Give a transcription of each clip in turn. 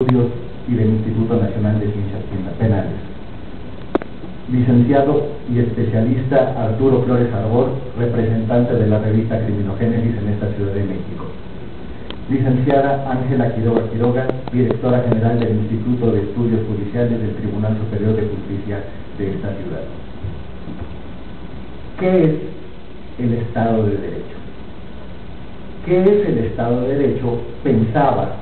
Estudios y del Instituto Nacional de Ciencias Penales. Licenciado y especialista Arturo Flores Arbor, representante de la revista Criminogénesis en esta Ciudad de México. Licenciada Ángela Quiroga Quiroga, directora general del Instituto de Estudios Judiciales del Tribunal Superior de Justicia de esta ciudad. ¿Qué es el Estado de Derecho? ¿Qué es el Estado de Derecho? Pensaba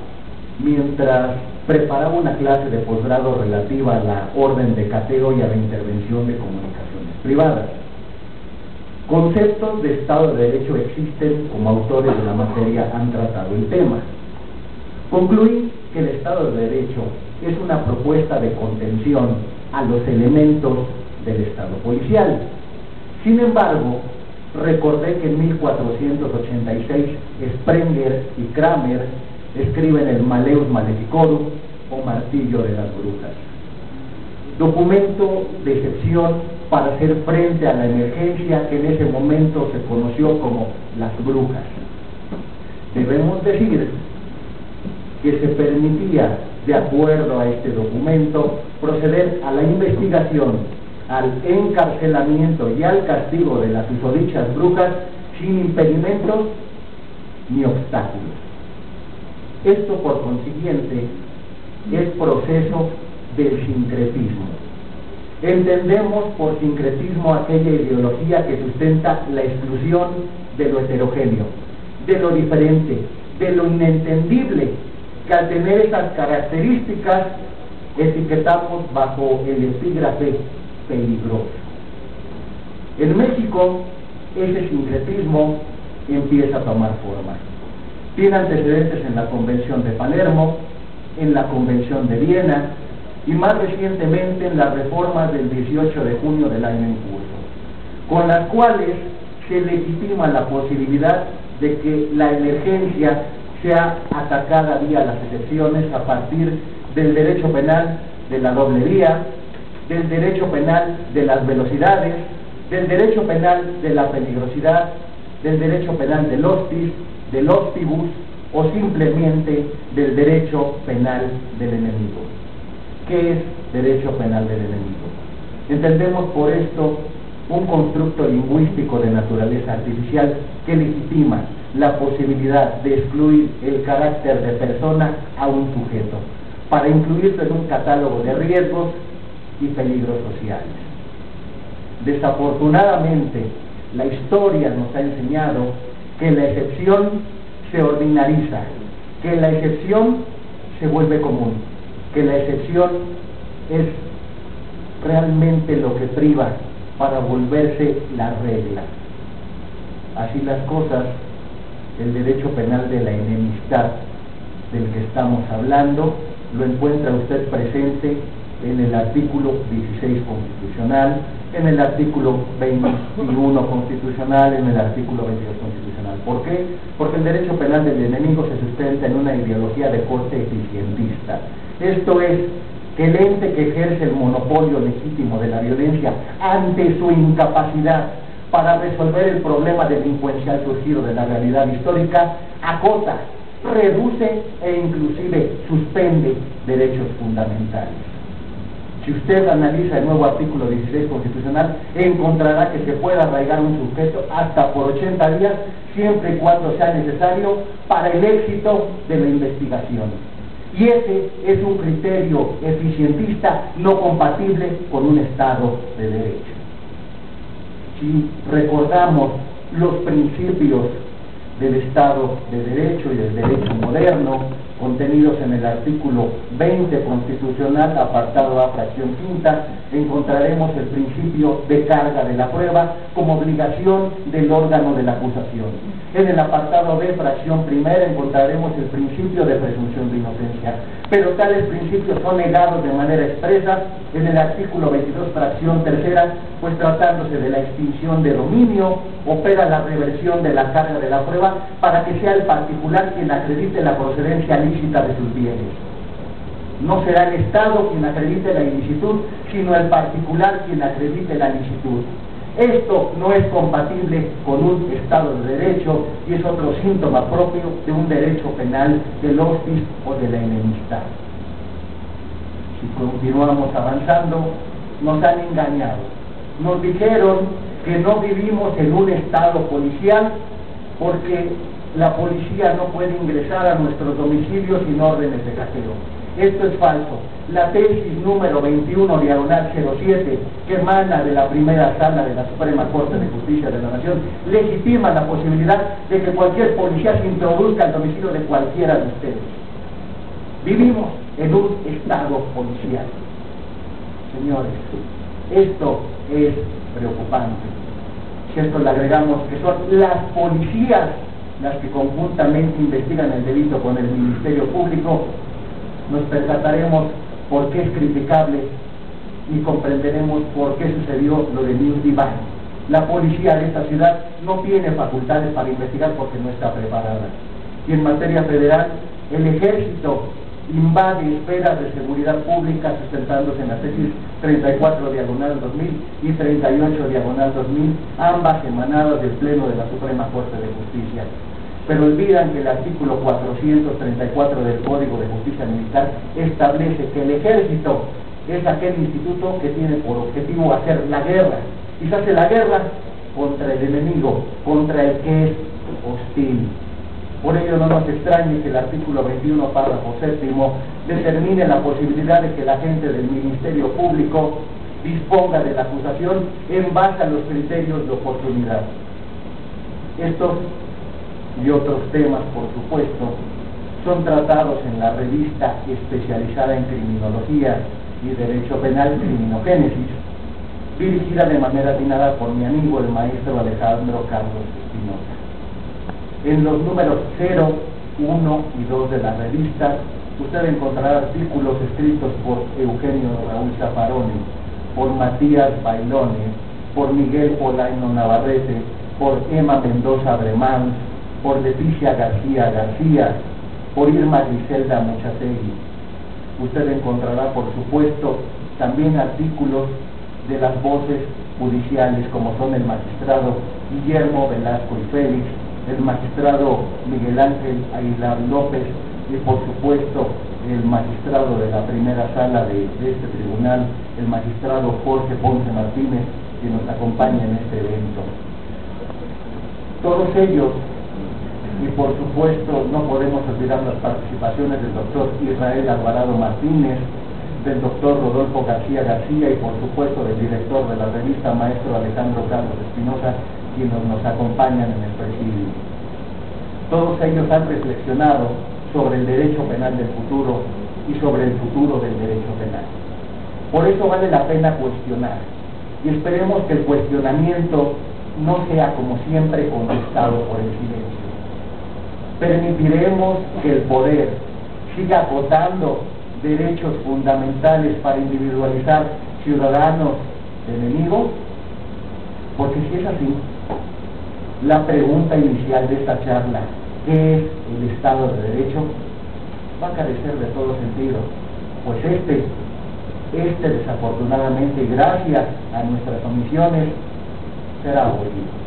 mientras preparaba una clase de posgrado relativa a la orden de cateo y a la intervención de comunicaciones privadas. Conceptos de Estado de Derecho existen, como autores de la materia han tratado el tema. Concluí que el Estado de Derecho es una propuesta de contención a los elementos del Estado policial. Sin embargo, recordé que en 1486 Sprenger y Kramer escriben el Malleus Maleficorum o Martillo de las Brujas, documento de excepción para hacer frente a la emergencia que en ese momento se conoció como las brujas. Debemos decir que se permitía, de acuerdo a este documento, proceder a la investigación, al encarcelamiento y al castigo de las susodichas brujas sin impedimentos ni obstáculos. Esto, por consiguiente, es proceso del sincretismo. Entendemos por sincretismo aquella ideología que sustenta la exclusión de lo heterogéneo, de lo diferente, de lo inentendible, que al tener esas características etiquetamos bajo el epígrafe peligroso. En México, ese sincretismo empieza a tomar forma. Tiene antecedentes en la Convención de Palermo, en la Convención de Viena y más recientemente en las reformas del 18 de junio del año en curso, con las cuales se legitima la posibilidad de que la emergencia sea atacada vía las excepciones a partir del derecho penal de la doble vía, del derecho penal de las velocidades, del derecho penal de la peligrosidad, del derecho penal del hostis, del hostibus o simplemente del derecho penal del enemigo. ¿Qué es derecho penal del enemigo? Entendemos por esto un constructo lingüístico de naturaleza artificial que legitima la posibilidad de excluir el carácter de persona a un sujeto, para incluirlo en un catálogo de riesgos y peligros sociales. Desafortunadamente, la historia nos ha enseñado que la excepción se ordinariza, que la excepción se vuelve común, que la excepción es realmente lo que priva para volverse la regla. Así las cosas, el derecho penal de la enemistad del que estamos hablando lo encuentra usted presente en el artículo 16 constitucional, en el artículo 21 constitucional, en el artículo 22 constitucional. ¿Por qué? Porque el derecho penal del enemigo se sustenta en una ideología de corte eficientista. Esto es, que el ente que ejerce el monopolio legítimo de la violencia ante su incapacidad para resolver el problema delincuencial surgido de la realidad histórica, acota, reduce e inclusive suspende derechos fundamentales. Si usted analiza el nuevo artículo 16 constitucional, encontrará que se puede arraigar un sujeto hasta por 80 días, siempre y cuando sea necesario para el éxito de la investigación. Y ese es un criterio eficientista no compatible con un Estado de Derecho. Si recordamos los principios del Estado de Derecho y del derecho moderno, contenidos en el artículo 20 constitucional, apartado A, fracción quinta, encontraremos el principio de carga de la prueba como obligación del órgano de la acusación. En el apartado B, fracción primera, encontraremos el principio de presunción de inocencia, pero tales principios son negados de manera expresa en el artículo 22, fracción tercera, pues tratándose de la extinción de dominio, opera la reversión de la carga de la prueba para que sea el particular quien acredite la procedencia lícita de sus bienes. No será el Estado quien acredite la ilicitud, sino el particular quien acredite la licitud. Esto no es compatible con un Estado de Derecho y es otro síntoma propio de un derecho penal del hostis o de la enemistad. Si continuamos avanzando, nos han engañado. Nos dijeron que no vivimos en un estado policial porque la policía no puede ingresar a nuestros domicilios sin órdenes de cateo. Esto es falso. La tesis número 21/07, que emana de la primera sala de la Suprema Corte de Justicia de la Nación, legitima la posibilidad de que cualquier policía se introduzca al domicilio de cualquiera de ustedes. Vivimos en un estado policial. Señores, esto es preocupante. Si a esto le agregamos que son las policías las que conjuntamente investigan el delito con el Ministerio Público, nos percataremos por qué es criticable y comprenderemos por qué sucedió lo de News Divine. La policía de esta ciudad no tiene facultades para investigar porque no está preparada. Y en materia federal, el ejército invade esferas de seguridad pública sustentándose en la tesis 34/2000 y 38/2000, ambas emanadas del Pleno de la Suprema Corte de Justicia. Pero olvidan que el artículo 434 del Código de Justicia Militar establece que el ejército es aquel instituto que tiene por objetivo hacer la guerra, y se hace la guerra contra el enemigo, contra el que es hostil. Por ello no nos extrañe que el artículo 21, párrafo 7, determine la posibilidad de que el agente del Ministerio Público disponga de la acusación en base a los criterios de oportunidad. Estos y otros temas, por supuesto, son tratados en la revista especializada en criminología y derecho penal Criminogénesis, dirigida de manera atinada por mi amigo el maestro Alejandro Carlos Espinosa. En los números 0, 1 y 2 de la revista, usted encontrará artículos escritos por Eugenio Raúl Zaffaroni, por Matías Bailone, por Miguel Polaino Navarrete, por Emma Mendoza Bremans, por Leticia García García, por Irma Griselda Muchategui. Usted encontrará, por supuesto, también artículos de las voces judiciales, como son el magistrado Guillermo Velasco y Félix, el magistrado Miguel Ángel Aguilar López y, por supuesto, el magistrado de la primera sala de este tribunal, el magistrado Jorge Ponce Martínez, que nos acompaña en este evento. Todos ellos, y por supuesto no podemos olvidar las participaciones del doctor Israel Alvarado Martínez, del doctor Rodolfo García García y por supuesto del director de la revista, maestro Alejandro Carlos Espinosa, quienes nos acompañan en el presidio. Todos ellos han reflexionado sobre el derecho penal del futuro y sobre el futuro del derecho penal. Por eso vale la pena cuestionar, y esperemos que el cuestionamiento no sea como siempre contestado por el silencio. ¿Permitiremos que el poder siga acotando derechos fundamentales para individualizar ciudadanos de enemigos? Porque si es así, la pregunta inicial de esta charla, ¿qué es el Estado de Derecho?, va a carecer de todo sentido, pues este desafortunadamente, gracias a nuestras omisiones, será abolido.